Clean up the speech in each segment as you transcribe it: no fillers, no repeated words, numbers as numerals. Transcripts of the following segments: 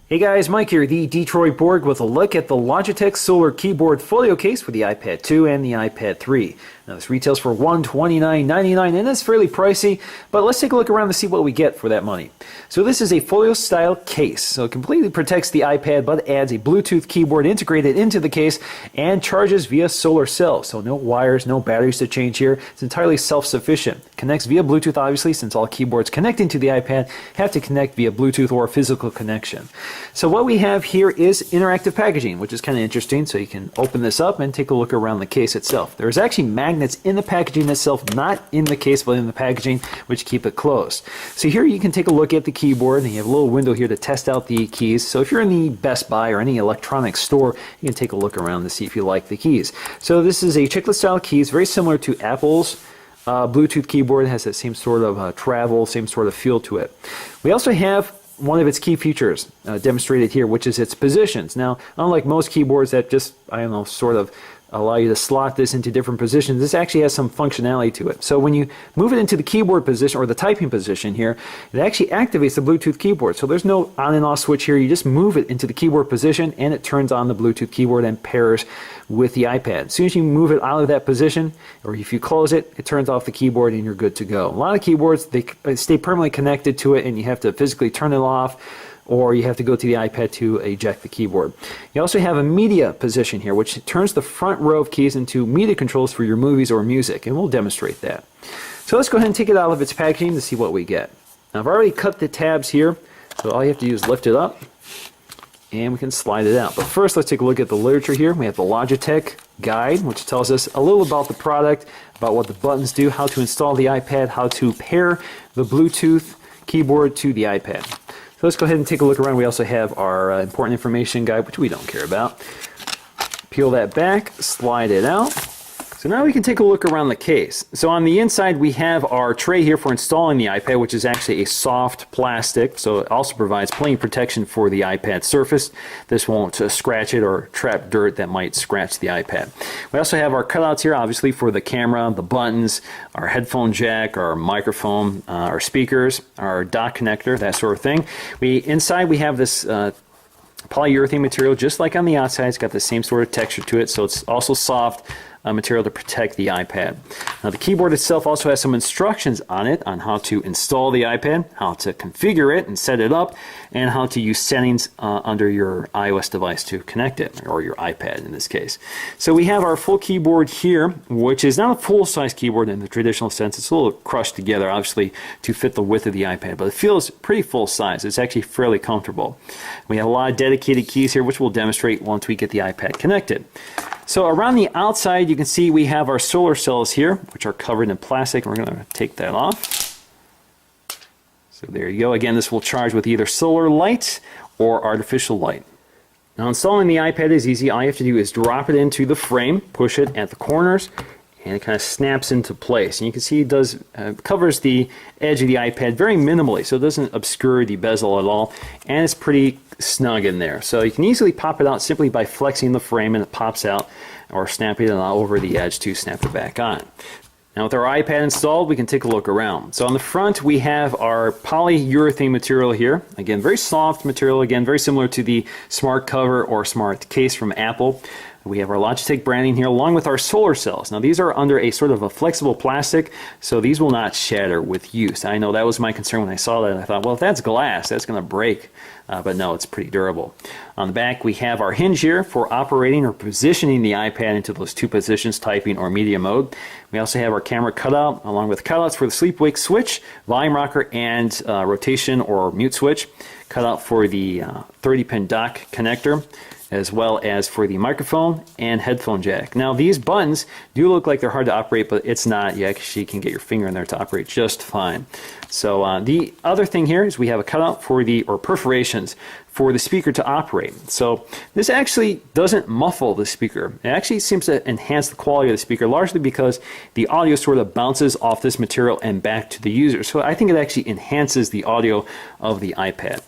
Hey guys, Mike here, the Detroit Borg, with a look at the Logitech Solar Keyboard Folio case for the iPad 2 and the iPad 3. Now this retails for $129.99 and it's fairly pricey, but let's take a look around to see what we get for that money. So this is a Folio style case, so it completely protects the iPad but adds a Bluetooth keyboard integrated into the case and charges via solar cells. So no wires, no batteries to change here. It's entirely self-sufficient. Connects via Bluetooth obviously, since all keyboards connecting to the iPad have to connect via Bluetooth or physical connection. So what we have here is interactive packaging, which is kind of interesting. So you can open this up and take a look around the case itself. There's actually magnets in the packaging itself, not in the case, but in the packaging, which keep it closed. So here you can take a look at the keyboard, and you have a little window here to test out the keys. So if you're in the Best Buy or any electronics store, you can take a look around to see if you like the keys. So this is a chiclet style keys, very similar to Apple's Bluetooth keyboard. It has that same sort of travel, same sort of feel to it. We also have one of its key features demonstrated here, which is its positions. Now, unlike most keyboards that just, I don't know, sort of allow you to slot this into different positions, this actually has some functionality to it. So when you move it into the keyboard position or the typing position here, it actually activates the Bluetooth keyboard. So there's no on and off switch here. You just move it into the keyboard position and it turns on the Bluetooth keyboard and pairs with the iPad. As soon as you move it out of that position, or if you close it, it turns off the keyboard and you're good to go. A lot of keyboards, they stay permanently connected to it and you have to physically turn it off, or you have to go to the iPad to eject the keyboard. You also have a media position here, which turns the front row of keys into media controls for your movies or music, and we'll demonstrate that. So let's go ahead and take it out of its packaging to see what we get. Now I've already cut the tabs here, so all you have to do is lift it up, and we can slide it out. But first, let's take a look at the literature here. We have the Logitech guide, which tells us a little about the product, about what the buttons do, how to install the iPad, how to pair the Bluetooth keyboard to the iPad. So let's go ahead and take a look around. We also have our important information guide, which we don't care about. Peel that back, slide it out. So now we can take a look around the case. So on the inside we have our tray here for installing the iPad, which is actually a soft plastic, so it also provides plenty of protection for the iPad surface. This won't scratch it or trap dirt that might scratch the iPad. We also have our cutouts here, obviously, for the camera, the buttons, our headphone jack, our microphone, our speakers, our dock connector, that sort of thing. Inside we have this polyurethane material, just like on the outside. It's got the same sort of texture to it, so it's also soft material to protect the iPad. Now the keyboard itself also has some instructions on it on how to install the iPad, how to configure it and set it up, and how to use settings under your iOS device to connect it, or your iPad in this case. So we have our full keyboard here, which is not a full-size keyboard in the traditional sense. It's a little crushed together, obviously, to fit the width of the iPad, but it feels pretty full-size. It's actually fairly comfortable. We have a lot of dedicated keys here, which we'll demonstrate once we get the iPad connected. So around the outside, you can see we have our solar cells here, which are covered in plastic. We're going to take that off. So there you go. Again, this will charge with either solar light or artificial light. Now installing the iPad is easy. All you have to do is drop it into the frame, push it at the corners, and it kind of snaps into place. And you can see it does covers the edge of the iPad very minimally, so it doesn't obscure the bezel at all, and it's pretty snug in there. So you can easily pop it out simply by flexing the frame and it pops out, or snapping it out over the edge to snap it back on. Now with our iPad installed, we can take a look around. So on the front we have our polyurethane material here. Again, very soft material, again very similar to the Smart Cover or Smart Case from Apple. We have our Logitech branding here along with our solar cells. Now these are under a sort of a flexible plastic, so these will not shatter with use. I know that was my concern when I saw that. I thought, well, if that's glass, that's going to break. But no, it's pretty durable. On the back we have our hinge here for operating or positioning the iPad into those two positions, typing or media mode. We also have our camera cutout along with cutouts for the sleep-wake switch, volume rocker, and rotation or mute switch. Cutout for the 30-pin dock connector, as well as for the microphone and headphone jack. Now these buttons do look like they're hard to operate, but it's not. You actually can get your finger in there to operate just fine. So the other thing here is we have a cutout for the, or perforations for the speaker to operate. So this actually doesn't muffle the speaker. It actually seems to enhance the quality of the speaker, largely because the audio sort of bounces off this material and back to the user. So I think it actually enhances the audio of the iPad.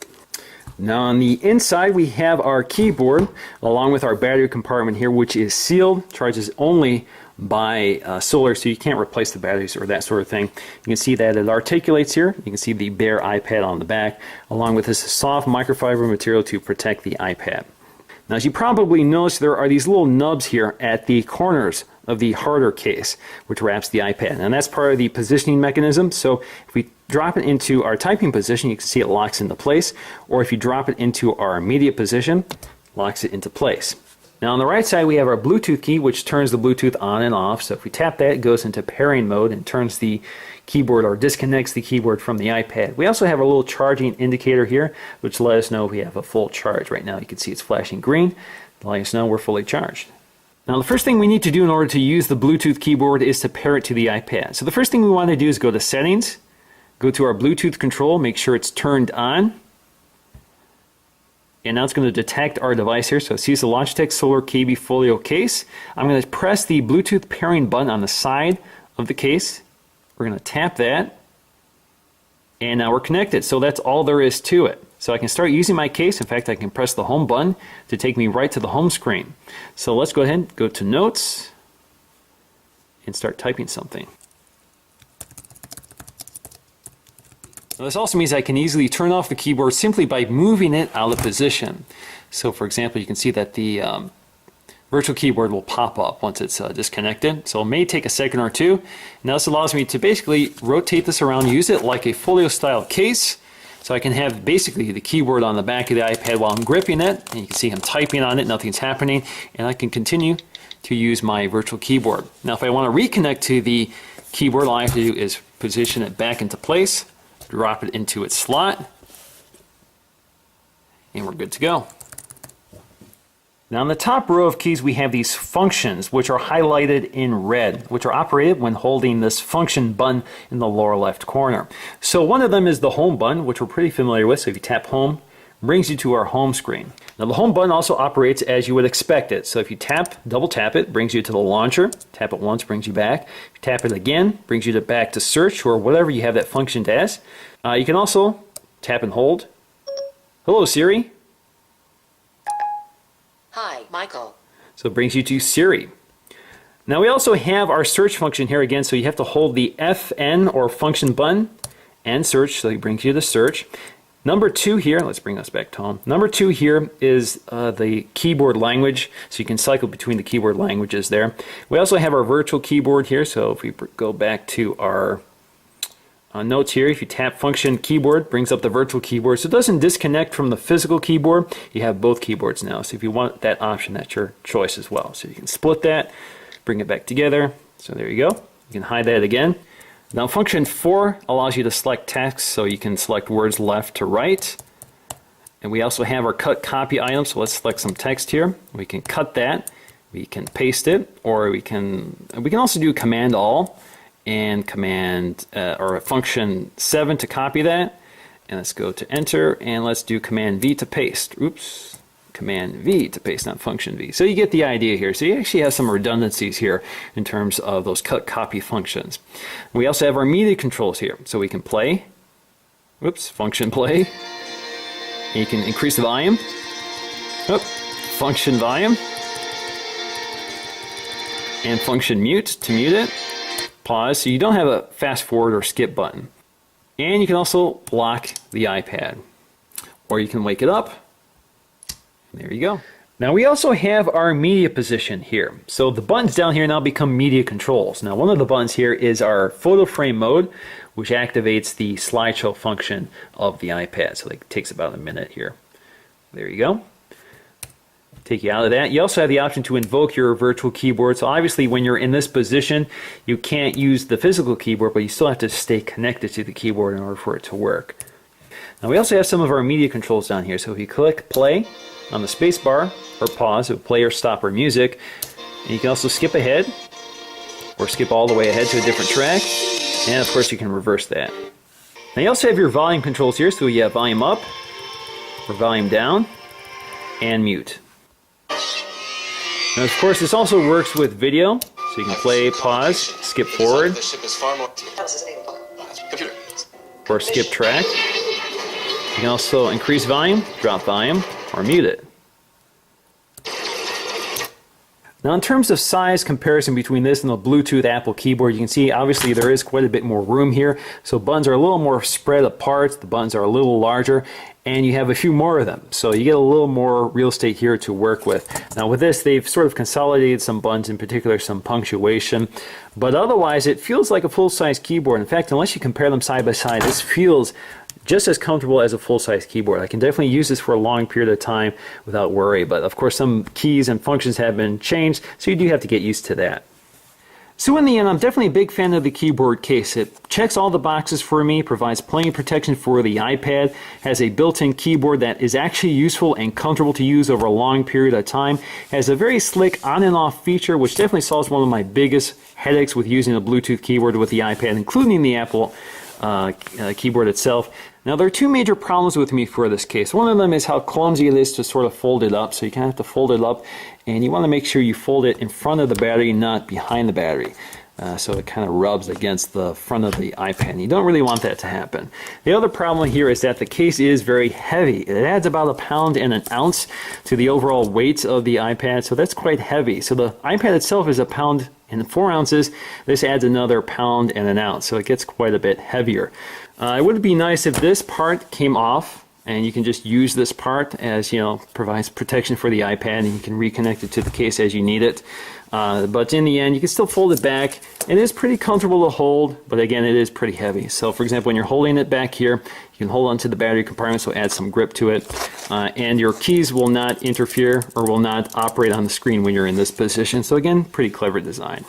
Now on the inside we have our keyboard along with our battery compartment here, which is sealed, charges only by solar, so you can't replace the batteries or that sort of thing. You can see that it articulates here. You can see the bare iPad on the back, along with this soft microfiber material to protect the iPad. Now, as you probably noticed, there are these little nubs here at the corners of the harder case, which wraps the iPad. And that's part of the positioning mechanism. So if we drop it into our typing position, you can see it locks into place. Or if you drop it into our immediate position, locks it into place. Now on the right side, we have our Bluetooth key, which turns the Bluetooth on and off. So if we tap that, it goes into pairing mode and turns the keyboard or disconnects the keyboard from the iPad. We also have a little charging indicator here, which lets us know we have a full charge. Right now you can see it's flashing green, letting us know we're fully charged. Now the first thing we need to do in order to use the Bluetooth keyboard is to pair it to the iPad. So the first thing we want to do is go to Settings, go to our Bluetooth control, make sure it's turned on. And now it's going to detect our device here. So it sees the Logitech Solar KB Folio case. I'm going to press the Bluetooth pairing button on the side of the case. We're going to tap that. And now we're connected. So that's all there is to it. So I can start using my case. In fact, I can press the home button to take me right to the home screen. So let's go ahead and go to Notes and start typing something. Now this also means I can easily turn off the keyboard simply by moving it out of position. So for example, you can see that the virtual keyboard will pop up once it's disconnected. So it may take a second or two. Now this allows me to basically rotate this around, use it like a Folio style case. So I can have basically the keyboard on the back of the iPad while I'm gripping it. And you can see I'm typing on it, nothing's happening. And I can continue to use my virtual keyboard. Now if I want to reconnect to the keyboard, all I have to do is position it back into place, drop it into its slot, and we're good to go. Now in the top row of keys we have these functions, which are highlighted in red, which are operated when holding this function button in the lower left corner. So one of them is the home button, which we're pretty familiar with. So if you tap home, it brings you to our home screen. Now the home button also operates as you would expect it. So if you tap, double tap it, brings you to the launcher. Tap it once, brings you back. If you tap it again, brings you back to search or whatever you have that function as. You can also tap and hold. Hello Siri. Hi, Michael. So it brings you to Siri. Now we also have our search function here again, so you have to hold the FN or function button and search, so it brings you to search. Number 2 here, let's bring us back to home. Number 2 here is the keyboard language, so you can cycle between the keyboard languages there. We also have our virtual keyboard here, so if we go back to our notes here, if you tap function keyboard, brings up the virtual keyboard, so it doesn't disconnect from the physical keyboard. You have both keyboards now, so if you want that option, that's your choice as well. So you can split that, bring it back together, so there you go. You can hide that again. Now function 4 allows you to select text, so you can select words left to right. And we also have our cut copy item, so let's select some text here. We can cut that, we can paste it, or we can also do command all and command or function 7 to copy that. And let's go to enter and let's do command V to paste. Oops. Command V to paste, not function V. So you get the idea here. So you actually have some redundancies here in terms of those cut copy functions. We also have our media controls here. So we can play, whoops, function play. And you can increase the volume. Oop, function volume. And function mute to mute it. Pause, so you don't have a fast forward or skip button. And you can also lock the iPad. Or you can wake it up. There you go. Now we also have our media position here. So the buttons down here now become media controls. Now one of the buttons here is our photo frame mode, which activates the slideshow function of the iPad. So it takes about a minute here. There you go. Take you out of that. You also have the option to invoke your virtual keyboard. So obviously when you're in this position, you can't use the physical keyboard, but you still have to stay connected to the keyboard in order for it to work. Now we also have some of our media controls down here. So if you click play on the space bar or pause, it will play or stop our music. And you can also skip ahead or skip all the way ahead to a different track. And of course you can reverse that. Now you also have your volume controls here. So you have volume up or volume down and mute. Now, of course, this also works with video, so you can play, pause, skip forward, or skip track. You can also increase volume, drop volume, or mute it. Now in terms of size comparison between this and the Bluetooth Apple keyboard, you can see obviously there is quite a bit more room here. So buttons are a little more spread apart, the buttons are a little larger, and you have a few more of them. So you get a little more real estate here to work with. Now with this, they've sort of consolidated some buttons, in particular some punctuation, but otherwise it feels like a full-size keyboard. In fact, unless you compare them side by side, this feels just as comfortable as a full-size keyboard. I can definitely use this for a long period of time without worry, but of course some keys and functions have been changed, so you do have to get used to that. So in the end, I'm definitely a big fan of the keyboard case. It checks all the boxes for me, provides plenty of protection for the iPad, has a built-in keyboard that is actually useful and comfortable to use over a long period of time, has a very slick on and off feature which definitely solves one of my biggest headaches with using a Bluetooth keyboard with the iPad, including the Apple keyboard itself. Now there are two major problems with me for this case. One of them is how clumsy it is to sort of fold it up. So you kind of have to fold it up, and you want to make sure you fold it in front of the battery, not behind the battery. So it kind of rubs against the front of the iPad. You don't really want that to happen. The other problem here is that the case is very heavy. It adds about 1 pound and an ounce to the overall weight of the iPad, so that's quite heavy. So the iPad itself is 1 pound and 4 ounces. This adds another 1 pound and an ounce, so it gets quite a bit heavier. It would be nice if this part came off and you can just use this part, as you know, provides protection for the iPad, and you can reconnect it to the case as you need it. But in the end, you can still fold it back. It is pretty comfortable to hold, but again, it is pretty heavy. So for example, when you're holding it back here, you can hold onto the battery compartment, so add some grip to it. And your keys will not interfere or will not operate on the screen when you're in this position. So again, pretty clever design.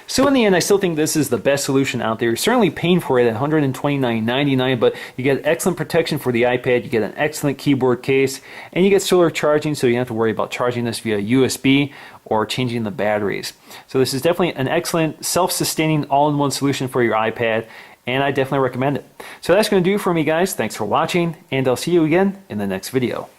So in the end, I still think this is the best solution out there. You're certainly paying for it at $129.99, but you get excellent protection for the iPad, you get an excellent keyboard case, and you get solar charging, so you don't have to worry about charging this via USB or changing the batteries. So this is definitely an excellent self-sustaining all-in-one solution for your iPad, and I definitely recommend it. So that's going to do it for me, guys. Thanks for watching, and I'll see you again in the next video.